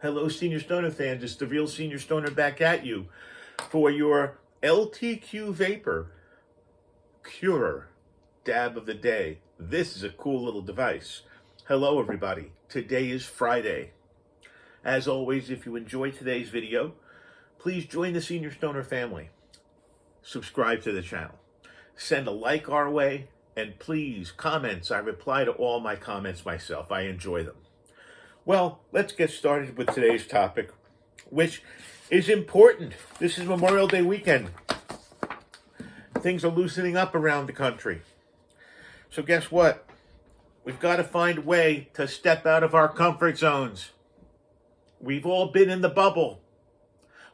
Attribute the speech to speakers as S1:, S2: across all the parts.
S1: Hello, Senior Stoner fans. It's the real Senior Stoner back at you for your Ltqvapor Cure Dab of the Day. This is a cool little device. Hello, everybody. Today is Friday. As always, if you enjoyed today's video, please join the Senior Stoner family. Subscribe to the channel. Send a like our way, and please, comments. I reply to all my comments myself. I enjoy them. Well, let's get started with today's topic, which is important. This is Memorial Day weekend. Things are loosening up around the country. So guess what? We've got to find a way to step out of our comfort zones. We've all been in the bubble.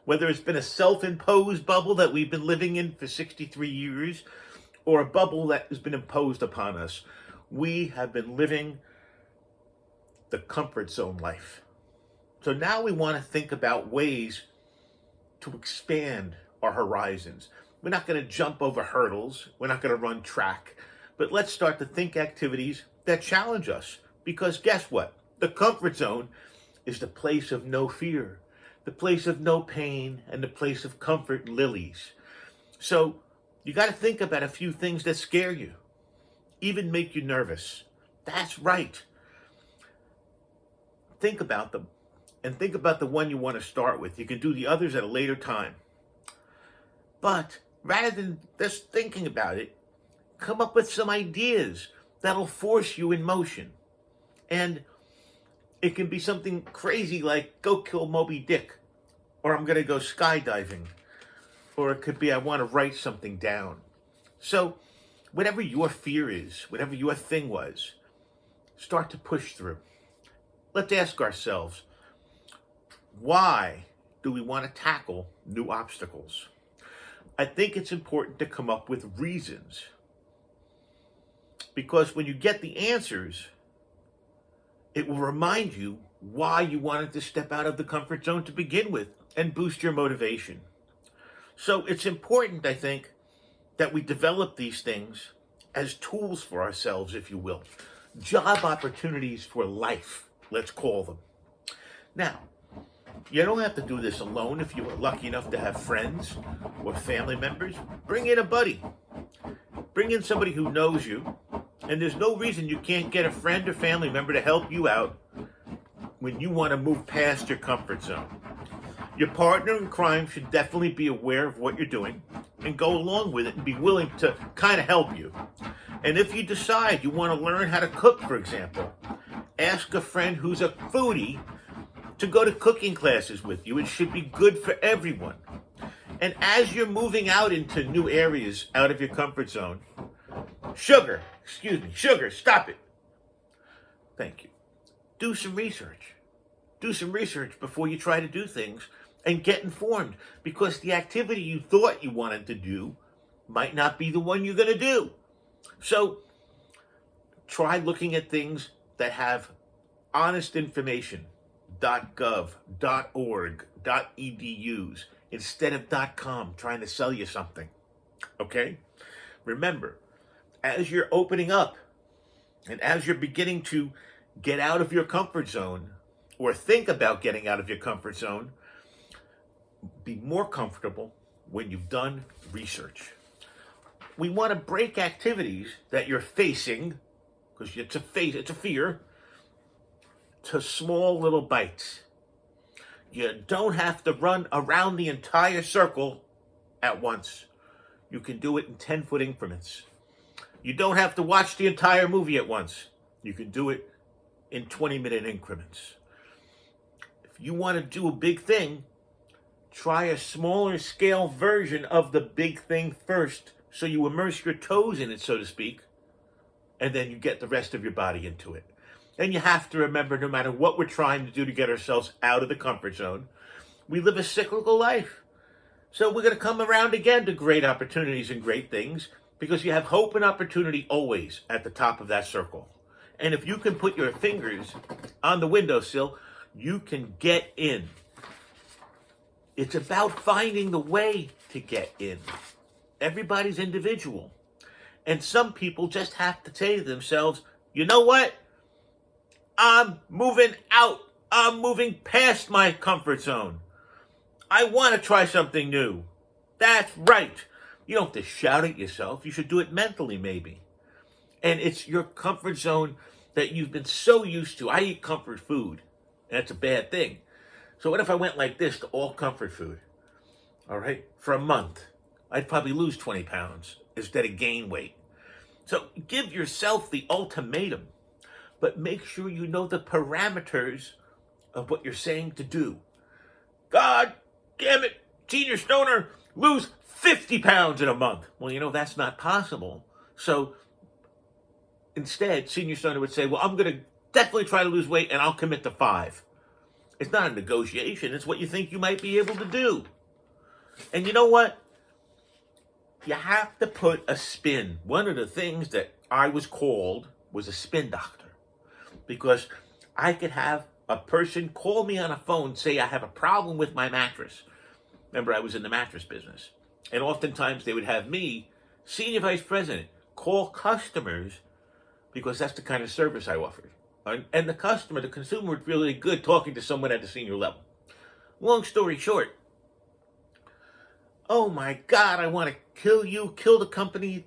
S1: Whether it's been a self-imposed bubble that we've been living in for 63 years, or a bubble that has been imposed upon us, we have been living the comfort zone life. So now we want to think about ways to expand our horizons. We're not going to jump over hurdles. We're not going to run track. But let's start to think activities that challenge us. Because guess what? The comfort zone is the place of no fear, the place of no pain, and the place of comfort and lilies. So you got to think about a few things that scare you, even make you nervous. That's right. Think about them, and think about the one you want to start with. You can do the others at a later time. But rather than just thinking about it, come up with some ideas that'll force you in motion. And it can be something crazy like go kill Moby Dick, or I'm going to go skydiving, or it could be I want to write something down. So whatever your fear is, whatever your thing was, start to push through. Let's ask ourselves, why do we want to tackle new obstacles? I think it's important to come up with reasons. Because when you get the answers, it will remind you why you wanted to step out of the comfort zone to begin with and boost your motivation. So it's important, I think, that we develop these things as tools for ourselves, if you will. Job opportunities for life, let's call them. Now, you don't have to do this alone. If you are lucky enough to have friends or family members, bring in a buddy. Bring in somebody who knows you. And there's no reason you can't get a friend or family member to help you out when you want to move past your comfort zone. Your partner in crime should definitely be aware of what you're doing and go along with it and be willing to kind of help you. And if you decide you want to learn how to cook, for example, ask a friend who's a foodie to go to cooking classes with you. It should be good for everyone. And as you're moving out into new areas, out of your comfort zone, sugar, stop it. Thank you. Do some research. Do some research before you try to do things and get informed, because the activity you thought you wanted to do might not be the one you're going to do. So try looking at things that have honest information, .gov, .org, .edus, instead of .com trying to sell you something, okay? Remember, as you're opening up and as you're beginning to get out of your comfort zone or think about getting out of your comfort zone, be more comfortable when you've done research. We want to break activities that you're facing, because it's a fear, to small little bites. You don't have to run around the entire circle at once. You can do it in 10-foot increments. You don't have to watch the entire movie at once. You can do it in 20-minute increments. If you want to do a big thing, try a smaller scale version of the big thing first, so you immerse your toes in it, so to speak, and then you get the rest of your body into it. And you have to remember, no matter what we're trying to do to get ourselves out of the comfort zone, we live a cyclical life. So we're going to come around again to great opportunities and great things, because you have hope and opportunity always at the top of that circle. And if you can put your fingers on the windowsill, you can get in. It's about finding the way to get in. Everybody's individual. And some people just have to say to themselves, you know what? I'm moving out I'm moving past my comfort zone. I want to try something new. That's right. You don't have to shout at yourself. You should do it mentally, maybe. And it's your comfort zone that you've been so used to. I eat comfort food. And that's a bad thing. So what if I went like this to all comfort food? All right? For a month. I'd probably lose 20 pounds instead of gain weight. So give yourself the ultimatum. But make sure you know the parameters of what you're saying to do. God damn it, Senior Stoner, lose 50 pounds in a month. Well, that's not possible. So instead, Senior Stoner would say, well, I'm going to definitely try to lose weight and I'll commit to 5. It's not a negotiation. It's what you think you might be able to do. And you know what? You have to put a spin. One of the things that I was called was a spin doctor. Because I could have a person call me on a phone, say I have a problem with my mattress. Remember, I was in the mattress business. And oftentimes they would have me, senior vice president, call customers because that's the kind of service I offered. And the consumer was really good talking to someone at the senior level. Long story short, oh my God, I want to kill you, kill the company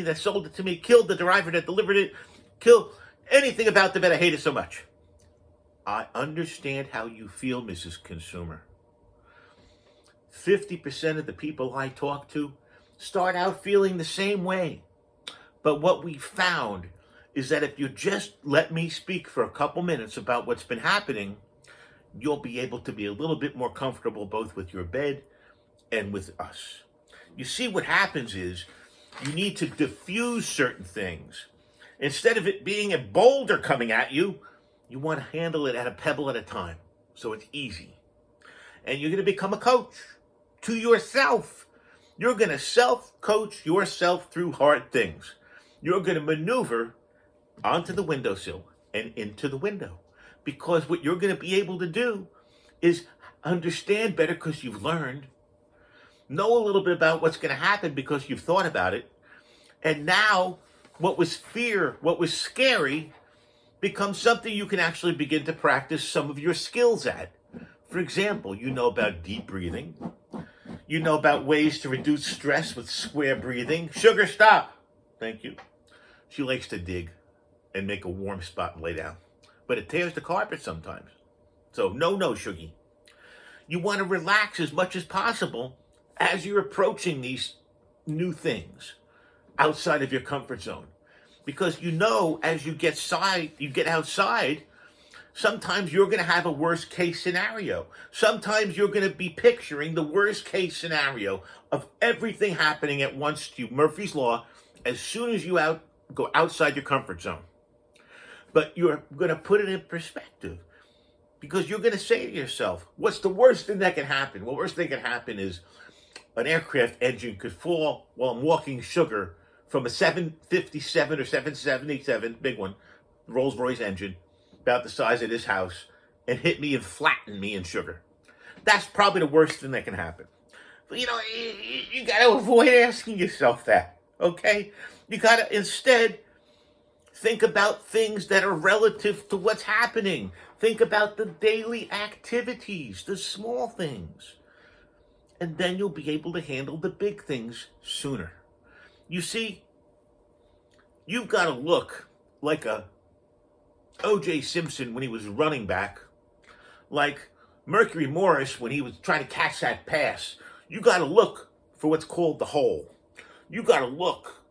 S1: that sold it to me, kill the driver that delivered it, kill anything about them, but I hate it so much. I understand how you feel, Mrs. Consumer. 50% of the people I talk to start out feeling the same way. But what we found is that if you just let me speak for a couple minutes about what's been happening, you'll be able to be a little bit more comfortable both with your bed and with us. You see, what happens is you need to diffuse certain things. Instead of it being a boulder coming at you, you want to handle it at a pebble at a time. So it's easy. And you're going to become a coach to yourself. You're going to self-coach yourself through hard things. You're going to maneuver onto the windowsill and into the window. Because what you're going to be able to do is understand better because you've learned. Know a little bit about what's going to happen because you've thought about it. And now, what was fear, what was scary, becomes something you can actually begin to practice some of your skills at. For example, you know about deep breathing. You know about ways to reduce stress with square breathing. Sugar, stop. Thank you. She likes to dig and make a warm spot and lay down. But it tears the carpet sometimes. So no, Shuggy. You want to relax as much as possible as you're approaching these new things outside of your comfort zone. Because as you get outside, sometimes you're going to have a worst case scenario. Sometimes you're going to be picturing the worst case scenario of everything happening at once to you. Murphy's Law, as soon as you go outside your comfort zone. But you're going to put it in perspective. Because you're going to say to yourself, what's the worst thing that can happen? Well, the worst thing that can happen is an aircraft engine could fall while I'm walking sugar from a 757 or 777, big one, Rolls-Royce engine, about the size of this house, and hit me and flatten me in sugar. That's probably the worst thing that can happen. But, you got to avoid asking yourself that, okay? You got to instead think about things that are relative to what's happening. Think about the daily activities, the small things. And then you'll be able to handle the big things sooner. You see, you've got to look like a O.J. Simpson when he was running back, like Mercury Morris when he was trying to catch that pass. You got to look for what's called the hole. You got to look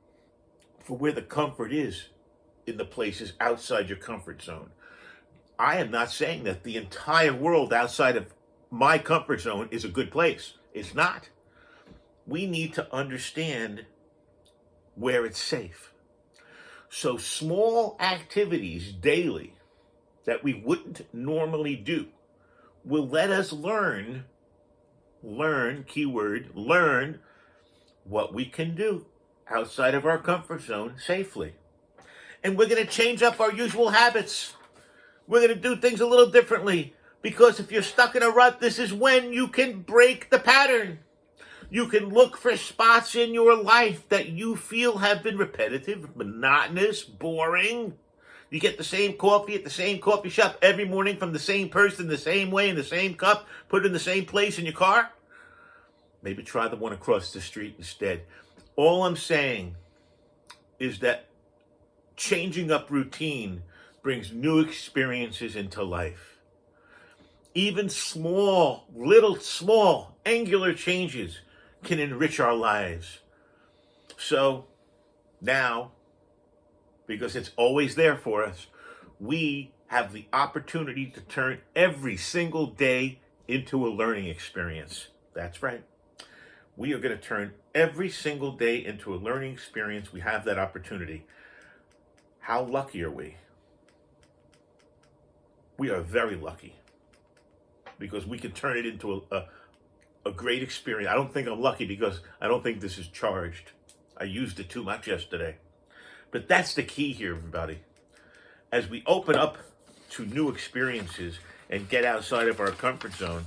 S1: for where the comfort is in the places outside your comfort zone. I am not saying that the entire world outside of my comfort zone is a good place. It's not. We need to understand where it's safe. So small activities daily that we wouldn't normally do will let us learn, keyword, learn what we can do outside of our comfort zone safely. And we're going to change up our usual habits. We're going to do things a little differently. Because if you're stuck in a rut, this is when you can break the pattern. You can look for spots in your life that you feel have been repetitive, monotonous, boring. You get the same coffee at the same coffee shop every morning from the same person, the same way, in the same cup, put it in the same place in your car. Maybe try the one across the street instead. All I'm saying is that changing up routine brings new experiences into life. Even small, angular changes can enrich our lives. So now, because it's always there for us, we have the opportunity to turn every single day into a learning experience. That's right. We are going to turn every single day into a learning experience. We have that opportunity. How lucky are we? We are very lucky because we can turn it into a great experience. I don't think I'm lucky because I don't think this is charged. I used it too much yesterday. But that's the key here, everybody. As we open up to new experiences and get outside of our comfort zone,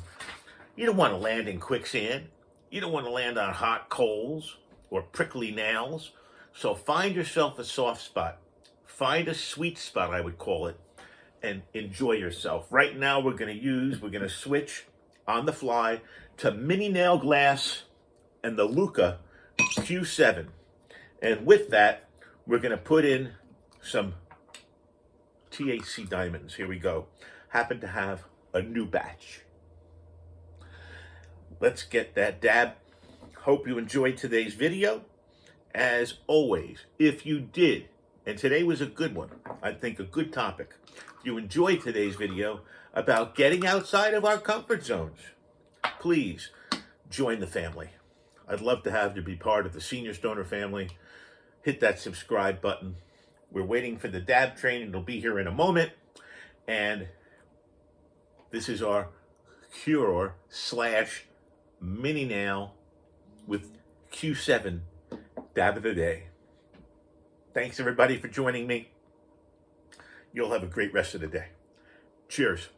S1: you don't want to land in quicksand. You don't want to land on hot coals or prickly nails. So find yourself a soft spot. Find a sweet spot, I would call it, and enjoy yourself. Right now we're going to switch on the fly to mini nail glass and the Ltqvapor Q7. And with that, we're going to put in some THC diamonds. Here we go. Happen to have a new batch. Let's get that dab. Hope you enjoyed today's video. As always, if you did, and today was a good one, I think a good topic. If you enjoyed today's video about getting outside of our comfort zones, please join the family. I'd love to have you be part of the Senior Stoner family. Hit that subscribe button. We're waiting for the dab train. It'll be here in a moment. And this is our cure / mini nail with Q7 dab of the day. Thanks everybody for joining me. You'll have a great rest of the day. Cheers.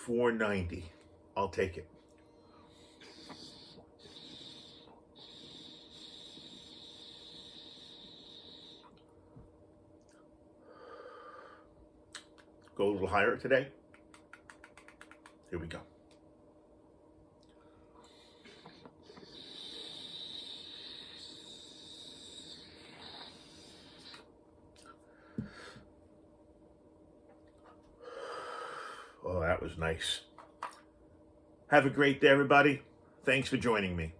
S1: $4.90. I'll take it. Go a little higher today. Here we go. Oh, that was nice. Have a great day, everybody. Thanks for joining me.